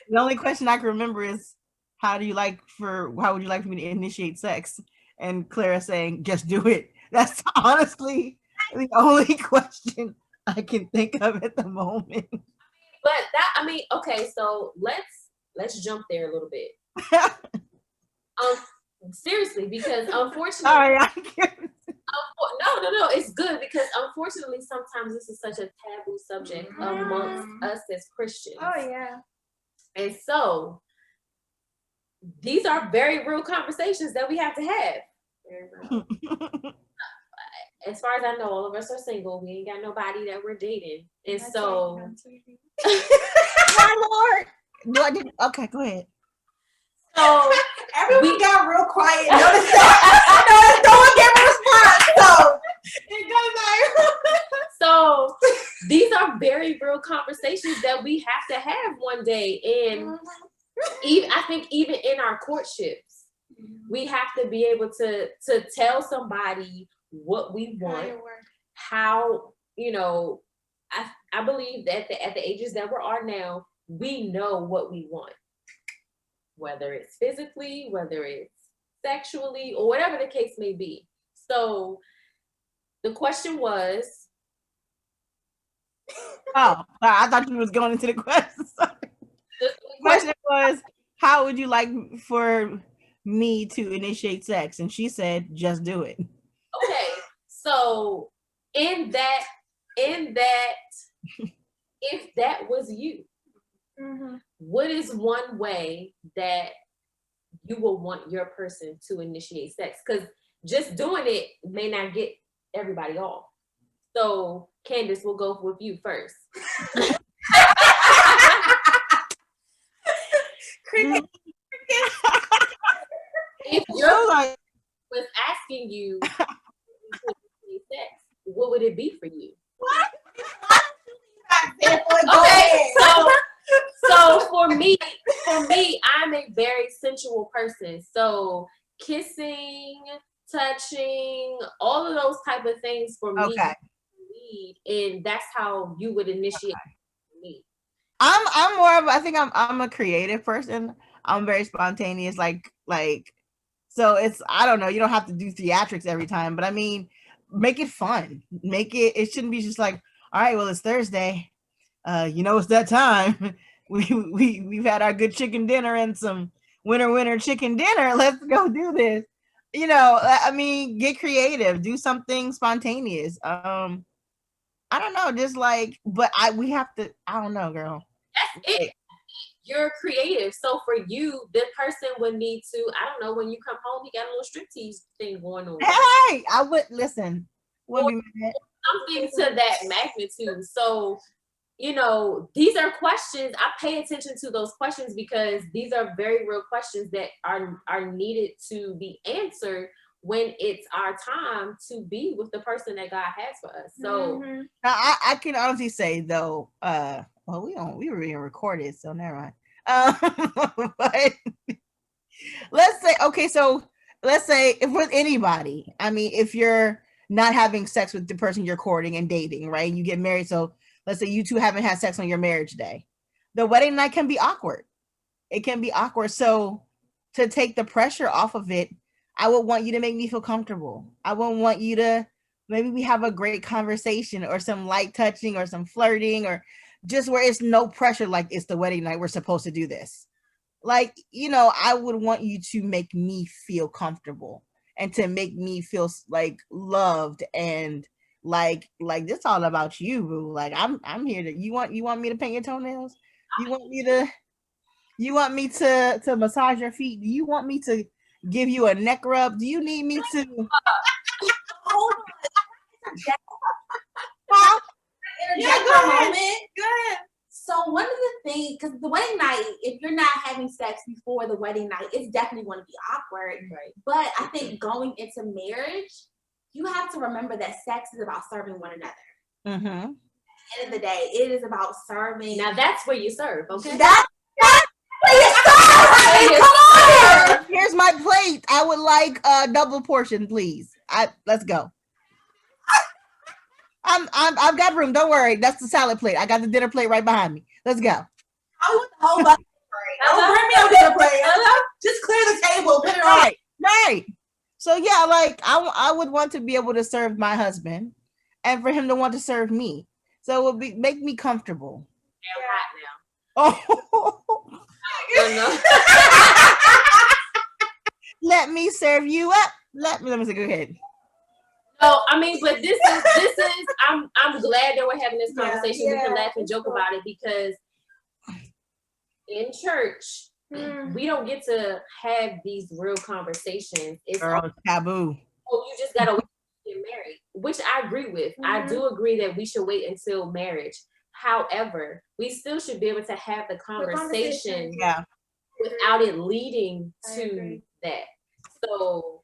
The only question I can remember is, how would you like for me to initiate sex? And Clara saying, just do it. That's honestly the only question I can think of at the moment. But okay, so let's jump there a little bit. Seriously, because unfortunately, sorry, no, it's good, because unfortunately sometimes this is such a taboo subject amongst us as Christians. Oh yeah. And so these are very real conversations that we have to have. Very real. As far as I know, all of us are single. We ain't got nobody that we're dating. And so my Lord. Okay, go ahead. So everyone got real quiet. Notice that. No one gave a response. So it goes like so these are very real conversations that we have to have one day. And I think even in our courtships, we have to be able to tell somebody what we want, how, I believe that at the ages that we are now, we know what we want, whether it's physically, whether it's sexually, or whatever the case may be. So the question was, I thought you was going into the question. The question was, how would you like for me to initiate sex? And she said, just do it. Okay, so in that, if that was you, what is one way that you will want your person to initiate sex? Because just doing it may not get everybody off. So Candace, we'll go with you first. If your wife was asking you sex, what would it be for you? okay, for me, I'm a very sensual person. So kissing, touching, all of those type of things for me, Okay. and that's how you would initiate me. I'm more of, I think I'm a creative person. I'm very spontaneous, so it's, I don't know, you don't have to do theatrics every time, but I mean, make it fun. It shouldn't be just like, all right, well, it's Thursday. It's that time. We've had our good chicken dinner and some winter chicken dinner. Let's go do this. I mean, get creative, do something spontaneous. I don't know, just like, but we have to, I don't know, girl. That's it. You're creative. So for you, the person would need to, I don't know, when you come home, he got a little striptease thing going on. Hey, I would listen. Wouldn't be mad. Something to that magnitude. So, these are questions. I pay attention to those questions because these are very real questions that are needed to be answered when it's our time to be with the person that God has for us. So now I can honestly say though, well, we were being recorded, so never mind. But let's say if with anybody, I mean, if you're not having sex with the person you're courting and dating, right? You get married, so let's say you two haven't had sex on your marriage day. The wedding night can be awkward. It can be awkward. So to take the pressure off of it, I would want you to make me feel comfortable. I would want you to, maybe we have a great conversation or some light touching or some flirting, or just where it's no pressure, like it's the wedding night, we're supposed to do this. Like, I would want you to make me feel comfortable and to make me feel like loved and like this all about you, boo. Like I'm here to, you want me to paint your toenails? You want me to massage your feet? Do you want me to give you a neck rub? Do you need me to Hold on. Yeah, for a moment. Go ahead. So one of the things, because the wedding night, if you're not having sex before the wedding night, it's definitely going to be awkward. right. But I think going into marriage, you have to remember that sex is about serving one another. Mm-hmm. At the end of the day, it is about serving. Now that's where you serve, okay? That's where you serve. Come on. Here's my plate. I would like a double portion, please. Let's go. I've got room. Don't worry. That's the salad plate. I got the dinner plate right behind me. Let's go. I want the whole bucket. Don't bring me a dinner plate. Just clear the table. Put it on. Right. So yeah, like I would want to be able to serve my husband, and for him to want to serve me. So it would make me comfortable. Hot now. Oh. No. Let me serve you up. Let me say, go ahead. No, I mean, but this is I'm glad that we're having this conversation. We can laugh and joke about it because in church we don't get to have these real conversations. It's taboo. Oh, you just gotta wait to get married, which I agree with. I do agree that we should wait until marriage. However, we still should be able to have the conversation without it leading to that. So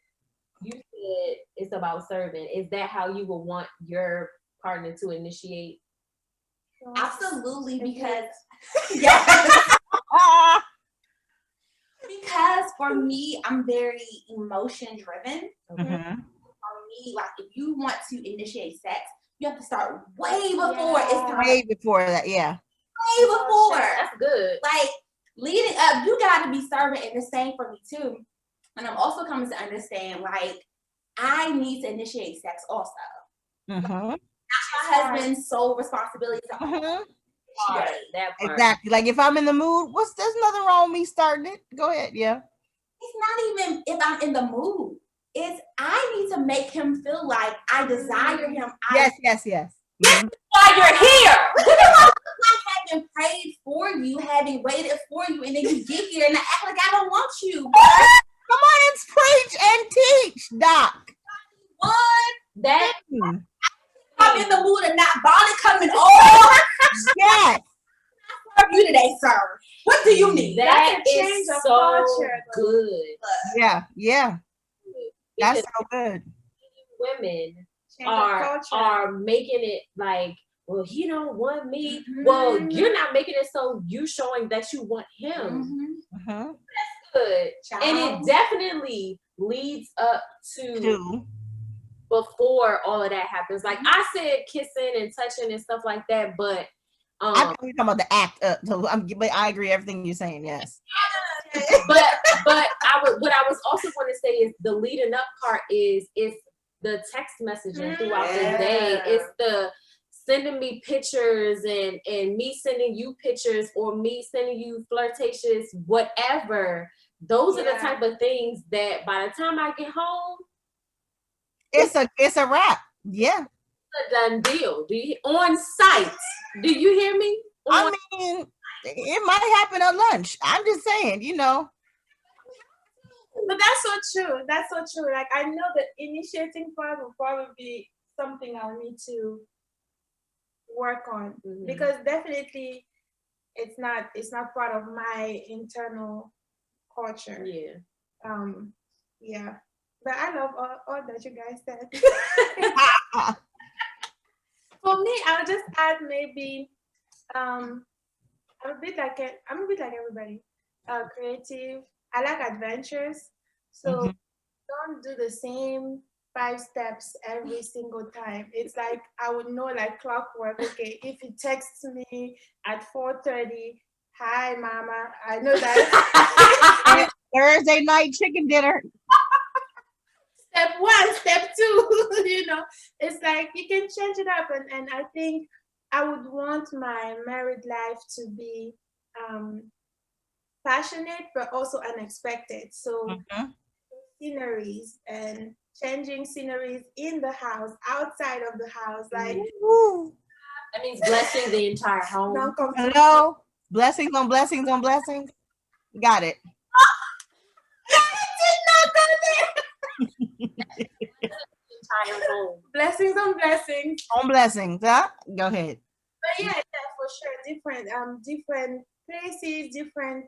you said it's about serving. Is that how you would want your partner to initiate? Absolutely, because for me, I'm very emotion driven. Mm-hmm. For me, like if you want to initiate sex, you have to start way before it's time. Way before that, yeah. Way before. That's good. Like leading up, you got to be serving, and the same for me too. And I'm also coming to understand, like, I need to initiate sex also. Mm-hmm. Not my husband's sole responsibility to that part. Exactly. Like if I'm in the mood, there's nothing wrong with me starting it. Go ahead, yeah. It's not even if I'm in the mood. It's I need to make him feel like I desire him. Yes. Mm-hmm. Why you're here? I having prayed for you, having waited for you, and then you get here and act like I don't want you. Come on and preach and teach, Doc. What? That I'm in the mood and not body coming over. Yes. You today, sir. What do you need? That is so culture, good. Yeah. That's so good. Women are making it like, well, he don't want me. Mm-hmm. Well, you're not making it so you showing that you want him. Mm-hmm. good. Child. And it definitely leads up to before all of that happens. Like I said, kissing and touching and stuff like that, but I thought we were talking about the act up. So but I agree everything you're saying. Yes. but what I was also going to say is the leading up part is it's the text messaging throughout the day. It's the sending me pictures and me sending you pictures or me sending you flirtatious whatever. Those are the type of things that by the time I get home, it's a wrap. Yeah. It's a done deal. On site. Do you hear me? I mean, it might happen at lunch. I'm just saying, you know. But that's so true. That's so true. Like I know the initiating part will probably be something I'll need to work on because definitely it's not part of my internal culture. Yeah. But I love all that you guys said. For me, I'll just add maybe I'm a bit like everybody. Creative. I like adventures. So don't do the same 5 steps every single time. It's like I would know like clockwork. Okay, if you text me at 4:30, hi mama, I know that Thursday night chicken dinner. Step 1, step 2, you know, it's like you can change it up, and I think I would want my married life to be passionate but also unexpected. So sceneries and changing sceneries in the house, outside of the house, like that means blessing the entire home. Hello, blessings on blessings on blessings. Got it. Entire home. Blessings on blessings. On blessings, huh? Go ahead. But yeah, for sure. Different places, different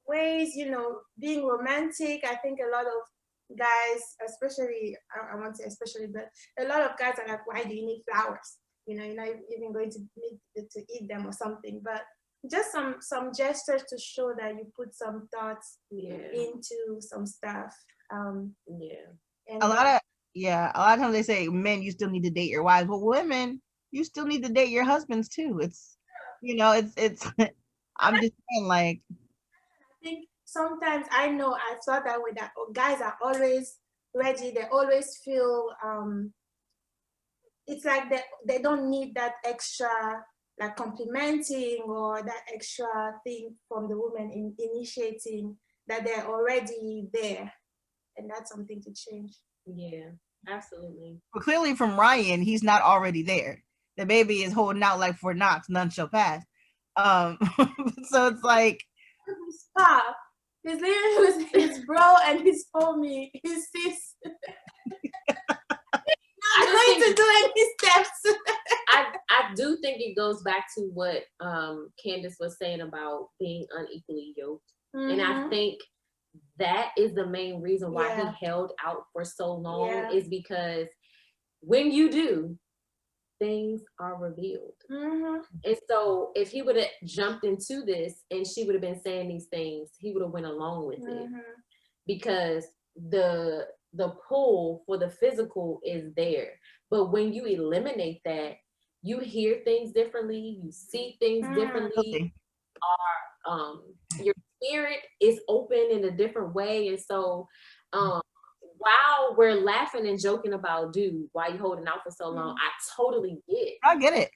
ways, you know, being romantic. I think a lot of guys, especially, I won't say especially, but a lot of guys are like, why do you need flowers? You know, you're not even going to need to eat them or something. But just some gestures to show that you put some thoughts into some stuff. And a lot of times they say, men, you still need to date your wives, but women, you still need to date your husbands too. It's, you know, it's I'm just saying, like, I think sometimes I know I thought that way, that guys are always ready. They always feel it's like they don't need that extra like complimenting or that extra thing from the woman in initiating, that they're already there, and that's something to change. Yeah, absolutely. But clearly from Ryan, he's not already there. The baby is holding out like Fort Knox, none shall pass. So it's like stop. He's living with his bro and his homie, his sis. I'm going to do any steps. I do think it goes back to what Candace was saying about being unequally yoked. And I think that is the main reason why he held out for so long, is because when you do, things are revealed. And so if he would have jumped into this and she would have been saying these things, he would have went along with it, because the pull for the physical is there. But when you eliminate that, you hear things differently, you see things differently, your spirit is open in a different way. And so while we're laughing and joking about, dude, why you holding out for so long, I totally get it.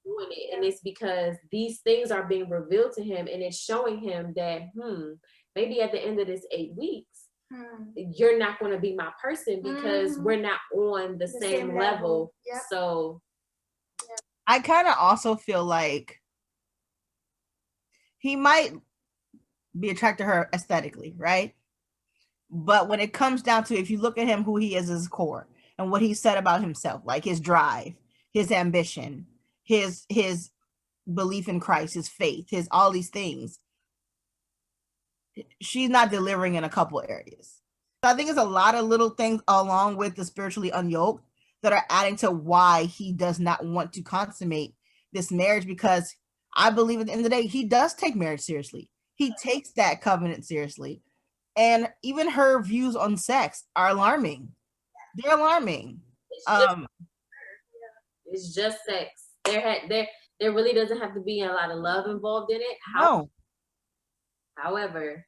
Doing it. And it's because these things are being revealed to him, and it's showing him that maybe at the end of this 8 weeks, you're not going to be my person, because we're not on the same level. So I kind of also feel like he might be attracted to her aesthetically, right? But when it comes down to, if you look at him, who he is as a core and what he said about himself, like his drive, his ambition, his belief in Christ, his faith, his all these things, she's not delivering in a couple areas. So I think it's a lot of little things along with the spiritually unyoked that are adding to why he does not want to consummate this marriage, because I believe at the end of the day, he does take marriage seriously. he takes that covenant seriously. And even her views on sex are alarming. They're alarming. It's it's just sex. There really doesn't have to be a lot of love involved in it. No. However,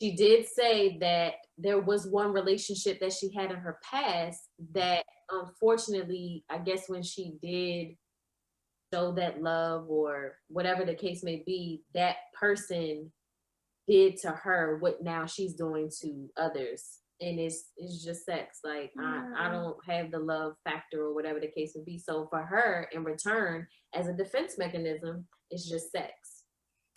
she did say that there was one relationship that she had in her past that unfortunately, I guess when she did show that love or whatever the case may be, that person did to her what now she's doing to others. And it's just sex. Like I don't have the love factor or whatever the case would be. So for her, in return, as a defense mechanism, it's just sex.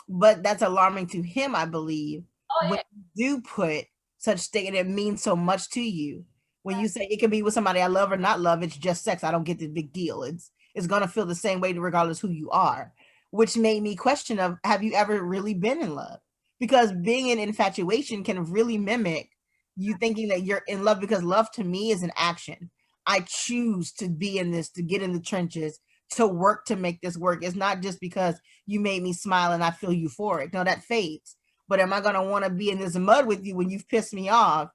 But that's alarming to him, I believe. Oh, when you do put such statement, it means so much to you. When you say it can be with somebody I love or not love, it's just sex. I don't get the big deal. It's gonna feel the same way regardless who you are, which made me question of have you ever really been in love? Because being in infatuation can really mimic you thinking that you're in love, because love to me is an action. I choose to be in this, to get in the trenches, to work to make this work. It's not just because you made me smile and I feel euphoric. No, that fades. But am I going to want to be in this mud with you when you've pissed me off?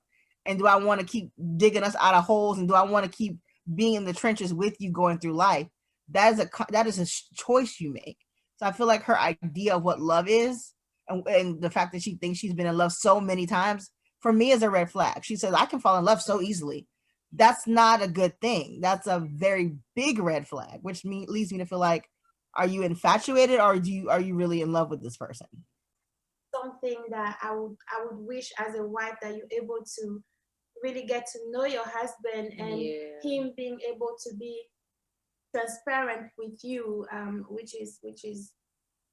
And do I want to keep digging us out of holes? And do I want to keep being in the trenches with you going through life? That is a choice you make. So I feel like her idea of what love is, and the fact that she thinks she's been in love so many times, for me is a red flag. She says, I can fall in love so easily. That's not a good thing. That's a very big red flag, which leads me to feel like, are you infatuated, or are you really in love with this person? Something that I would wish as a wife, that you're able to really get to know your husband, and him being able to be transparent with you, which is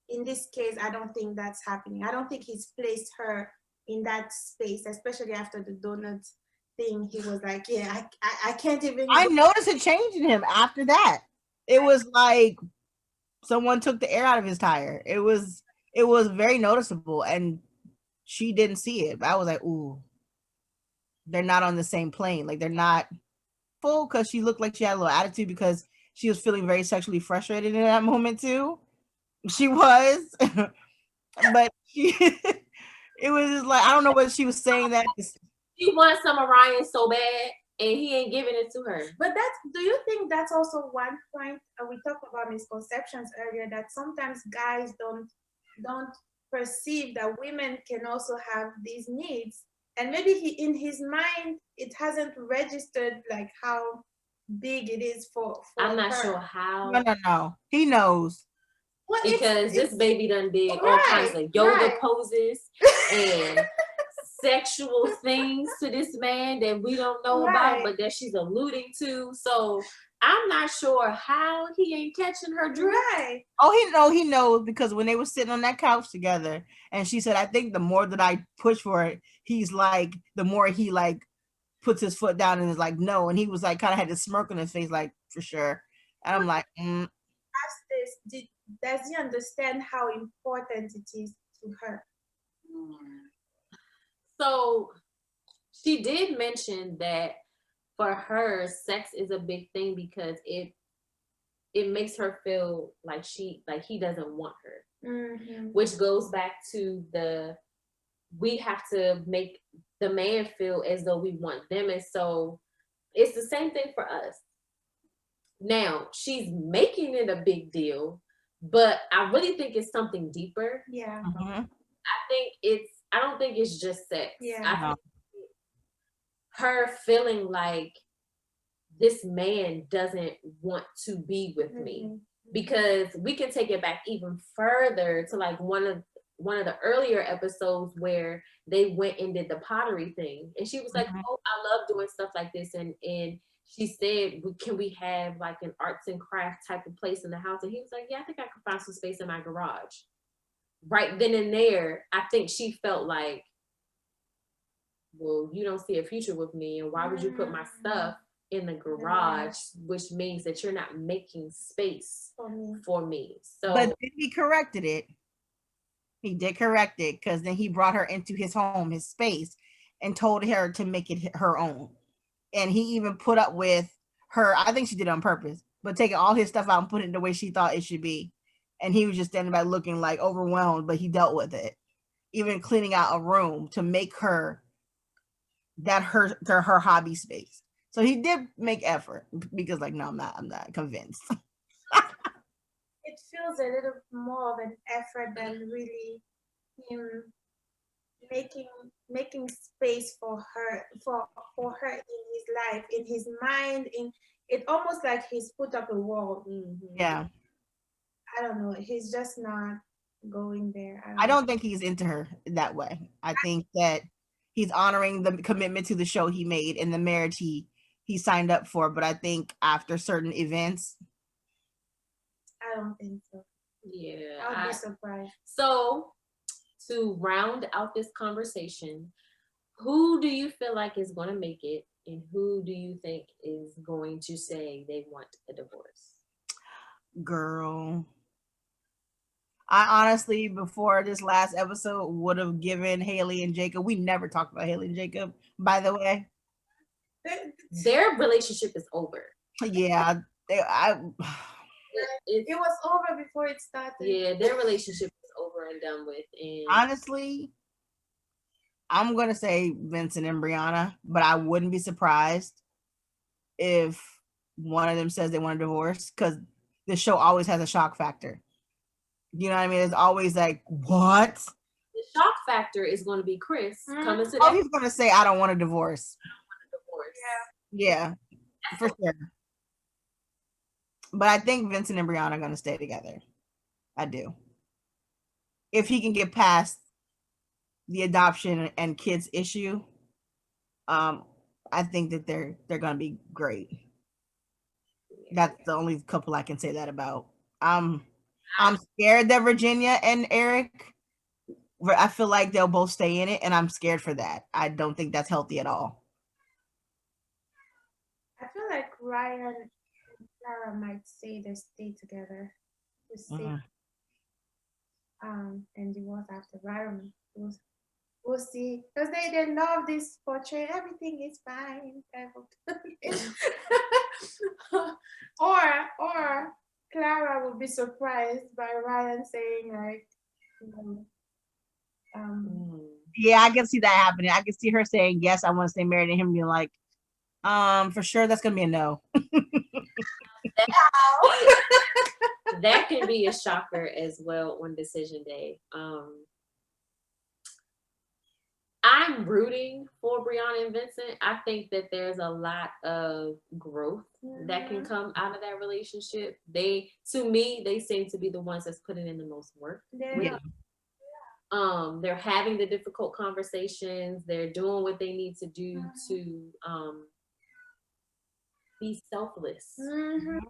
in this case, I don't think that's happening. I don't think he's placed her in that space, especially after the donut thing. He was like, yeah, I can't even. I noticed a change in him after that. It was like someone took the air out of his tire. It was very noticeable, and she didn't see it. But I was like, ooh, they're not on the same plane. Like, they're not full, because she looked like she had a little attitude because she was feeling very sexually frustrated in that moment too. She was, but she, it was just like, I don't know what she was saying that. She wants some Orion so bad, and he ain't giving it to her. But do you think that's also one point? We talked about misconceptions earlier, that sometimes guys don't perceive that women can also have these needs, and maybe in his mind it hasn't registered like how big it is for I'm not her. sure how. No, he knows. Well, because this baby done did all kinds of yoga poses and sexual things to this man that we don't know about, but that she's alluding to. So I'm not sure how he ain't catching her drift. Right. Oh, he knows, because when they were sitting on that couch together, and she said, I think the more that I push for it, he's like, the more he like puts his foot down and is like, no. And he was like, kind of had this smirk on his face, like, for sure. And I'm like, Ask this, does he understand how important it is to her? So she did mention that for her, sex is a big thing because it makes her feel like he doesn't want her, which goes back to we have to make the man feel as though we want them. And so it's the same thing for us. Now she's making it a big deal, but I really think it's something deeper. Yeah. I don't think it's just sex. Yeah. I think her feeling like this man doesn't want to be with me, because we can take it back even further to like one of the earlier episodes where they went and did the pottery thing, and she was like, oh, I love doing stuff like this, and she said, can we have like an arts and crafts type of place in the house? And he was like, yeah, I think I could find some space in my garage. Right then and there, I think she felt like, well, you don't see a future with me, and why would you put my stuff in the garage, which means that you're not making space for me. So, but then he corrected it. He did correct it, because then he brought her into his home, his space, and told her to make it her own. And he even put up with her, I think she did it on purpose, but taking all his stuff out and putting it the way she thought it should be. And he was just standing back looking like overwhelmed, but he dealt with it. even cleaning out a room to make her her hobby space. So he did make effort because like, no, I'm not convinced. It feels a little more of an effort than really him making space for her in his life, in his mind. In it almost like he's put up a wall. Yeah. I don't know. He's just not going there. I don't think he's into her that way. I think that he's honoring the commitment to the show he made and the marriage he signed up for. But I think after certain events, I don't think so. Yeah. I'll be surprised. So to round out this conversation, who do you feel like is going to make it, and who do you think is going to say they want a divorce? girl, I honestly, before this last episode, would have given Haley and Jacob. We never talked about Haley and Jacob, by the way. Their relationship is over. Yeah, it was over before it started. Yeah, their relationship is over and done with. And honestly, I'm gonna say Vincent and Brianna, but I wouldn't be surprised if one of them says they want a divorce, because the show always has a shock factor. You know what I mean? It's always like, what? The shock factor is going to be Chris coming to he's going to say, I don't want a divorce. Yeah, for sure. But I think Vincent and Brianna are going to stay together. I do. If he can get past the adoption and kids issue, I think that they're going to be great. That's the only couple I can say that about. I'm scared that Virginia and Eric, I feel like they'll both stay in it, and I'm scared for that. I don't think that's healthy at all. I feel like Ryan and Clara might say they stay together. And divorce after. Ryan, we'll see. Because they love this portrait. Everything is fine. or Clara will be surprised by Ryan saying like, yeah, I can see that happening. I can see her saying, yes, I want to stay married, and him being like, for sure, that's going to be a no. That can be a shocker as well on decision day. I'm rooting for Brianna and Vincent. I think that there's a lot of growth that can come out of that relationship. To me, they seem to be the ones that's putting in the most work. Yeah. They're having the difficult conversations. They're doing what they need to do to be selfless in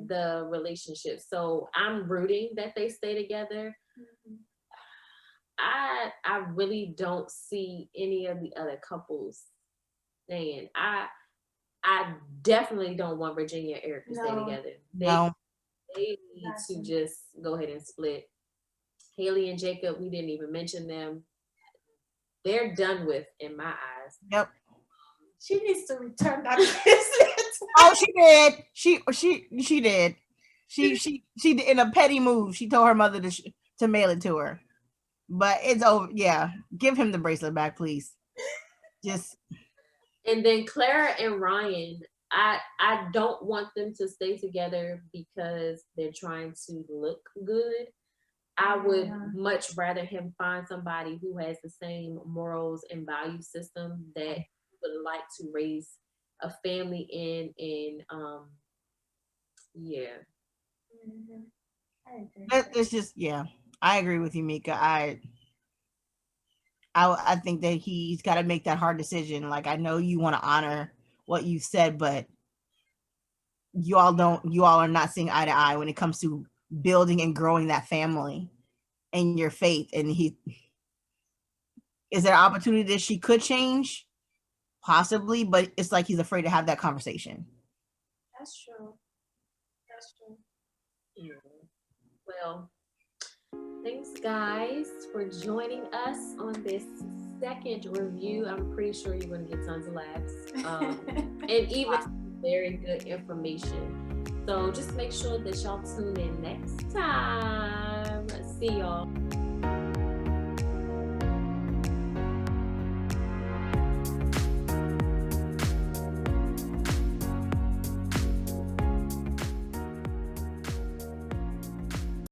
the relationship. So I'm rooting that they stay together. I really don't see any of the other couples staying. I definitely don't want Virginia and Eric to stay together. They need to just go ahead and split. Haley and Jacob, we didn't even mention them. They're done with in my eyes. Yep. She needs to return that bracelet. Oh, she did. She did. She did, in a petty move. She told her mother to mail it to her. But it's over. Yeah, give him the bracelet back, please. Just. And then Clara and Ryan, I don't want them to stay together because they're trying to look good. I would much rather him find somebody who has the same morals and value system that would like to raise a family in, and yeah. It's just, yeah, I agree with you, Mika. I think that he's got to make that hard decision. Like, I know you want to honor what you said, but you all are not seeing eye to eye when it comes to building and growing that family and your faith. And is there an opportunity that she could change? Possibly, but it's like he's afraid to have that conversation. That's true. Yeah. Well, thanks guys for joining us on this second review. I'm pretty sure you're going to get tons of laughs and even very good information. So just make sure that y'all tune in next time. See y'all.